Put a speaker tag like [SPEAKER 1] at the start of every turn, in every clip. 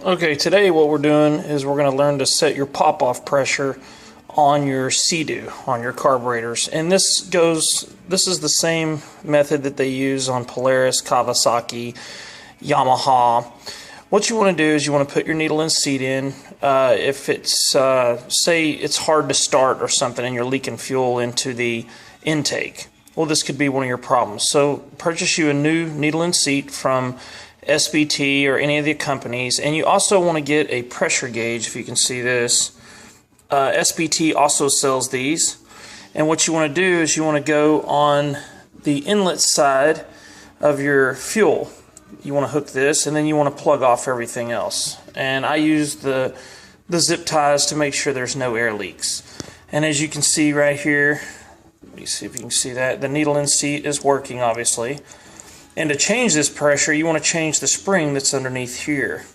[SPEAKER 1] Okay, today what we're doing is we're going to learn to set your pop-off pressure on your Seadoo, on your carburetors. And this is the same method that they use on Polaris, Kawasaki, Yamaha. What you want to do is you want to put your needle and seat in. If it's, say it's hard to start or something and you're leaking fuel into the intake. Well, this could be one of your problems. So purchase you a new needle and seat from SBT or any of the companies, and you also want to get a pressure gauge. If you can see this, SBT also sells these, and what you want to do is you want to go on the inlet side of your fuel. You want to hook this, and then you want to plug off everything else. And I use the zip ties to make sure there's no air leaks. And as you can see right here, let me see if you can see that, the needle and seat is working, obviously. And to change this pressure, you want to change the spring that's underneath here.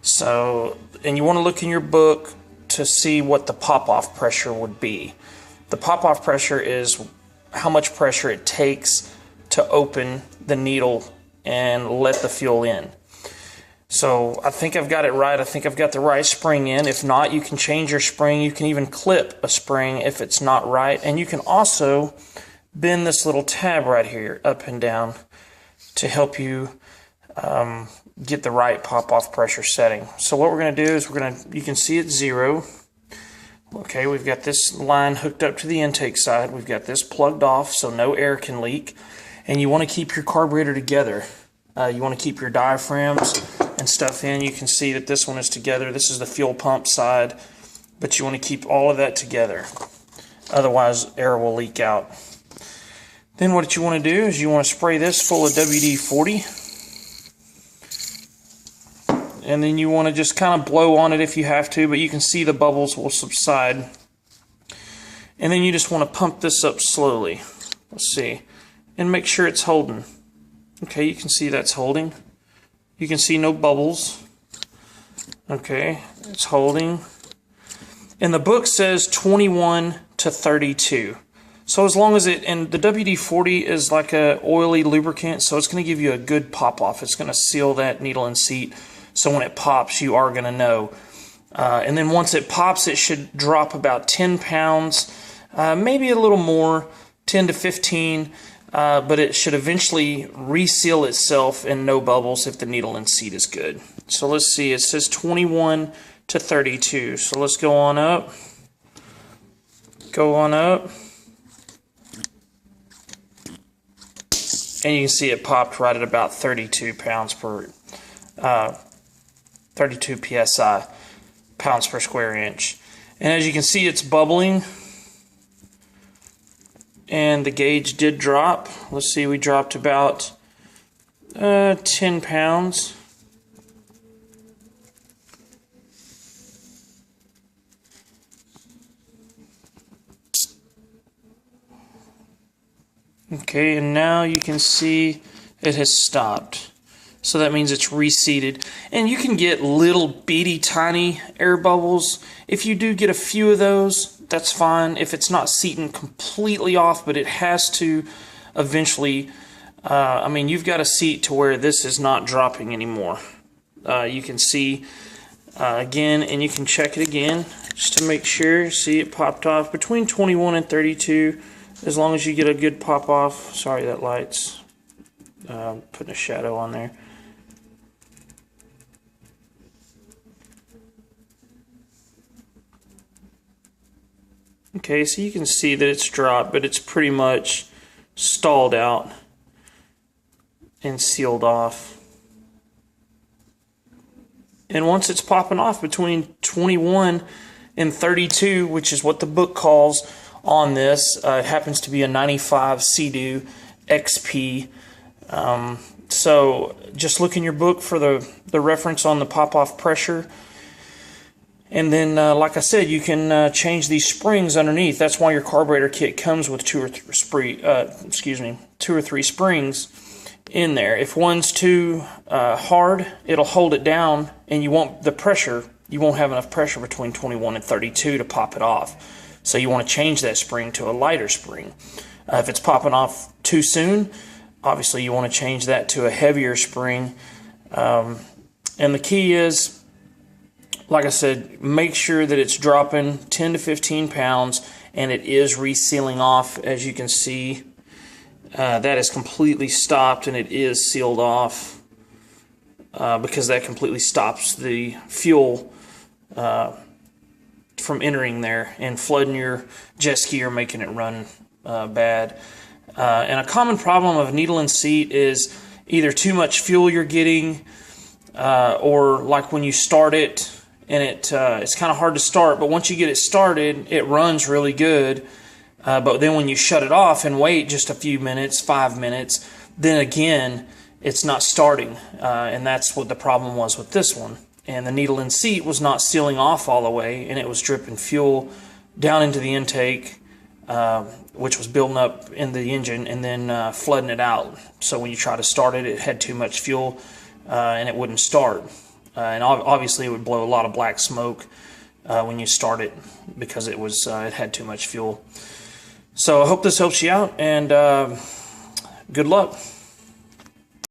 [SPEAKER 1] So, and you want to look in your book to see what the pop-off pressure would be. The pop-off pressure is how much pressure it takes to open the needle and let the fuel in. So I think I've got it right. I think I've got the right spring in. If not, you can change your spring. You can even clip a spring if it's not right. And you can also bend this little tab right here up and down to help you get the right pop-off pressure setting. So what we're going to do is you can see it's 0. Okay, we've got this line hooked up to the intake side. We've got this plugged off so no air can leak. And you want to keep your carburetor together. You want to keep your diaphragms and stuff in. You can see that this one is together. This is the fuel pump side. But you want to keep all of that together. Otherwise, air will leak out. Then what you want to do is you want to spray this full of WD-40. And then you want to just kind of blow on it if you have to, but you can see the bubbles will subside. And then you just want to pump this up slowly. Let's see. And make sure it's holding. Okay, you can see that's holding. You can see no bubbles. Okay, it's holding. And the book says 21 to 32. So as long as and the WD-40 is like a oily lubricant, so it's going to give you a good pop-off. It's going to seal that needle and seat, so when it pops, you are going to know. And then once it pops, it should drop about 10 pounds, maybe a little more, 10 to 15, but it should eventually reseal itself and no bubbles if the needle and seat is good. So let's see, it says 21 to 32. So let's go on up. Go on up. And you can see it popped right at about 32 pounds per, 32 psi, pounds per square inch. And as you can see, it's bubbling. And the gauge did drop. Let's see, we dropped about 10 pounds. Okay, and now you can see it has stopped. So that means it's reseated. And you can get little bitty tiny air bubbles. If you do get a few of those, that's fine. If it's not seating completely off, but it has to eventually, I mean, you've got a seat to where this is not dropping anymore. You can see again, and you can check it again just to make sure. See, it popped off between 21 and 32. As long as you get a good pop off. Sorry, that light's putting a shadow on there. Okay, so you can see that it's dropped, but it's pretty much stalled out and sealed off. And once it's popping off between 21 and 32, which is what the book calls on this, it happens to be a 95 Seadoo XP. So just look in your book for the reference on the pop-off pressure. And then, like I said, you can change these springs underneath. That's why your carburetor kit comes with two or three springs in there. If one's too hard, it'll hold it down, and you won't have enough pressure between 21 and 32 to pop it off. So you want to change that spring to a lighter spring. If it's popping off too soon, obviously you want to change that to a heavier spring. And the key is like I said, make sure that it's dropping 10 to 15 pounds and it is resealing off. As you can see, that is completely stopped and it is sealed off because that completely stops the fuel from entering there and flooding your jet ski or making it run bad. And a common problem of needle and seat is either too much fuel you're getting, or like when you start it and it's kind of hard to start, but once you get it started, it runs really good. But then when you shut it off and wait just a few minutes, 5 minutes, then again, it's not starting. And that's what the problem was with this one. And the needle and seat was not sealing off all the way, and it was dripping fuel down into the intake, which was building up in the engine and then flooding it out. So when you try to start it, it had too much fuel and it wouldn't start. And obviously it would blow a lot of black smoke when you start it because it had too much fuel. So I hope this helps you out, and good luck.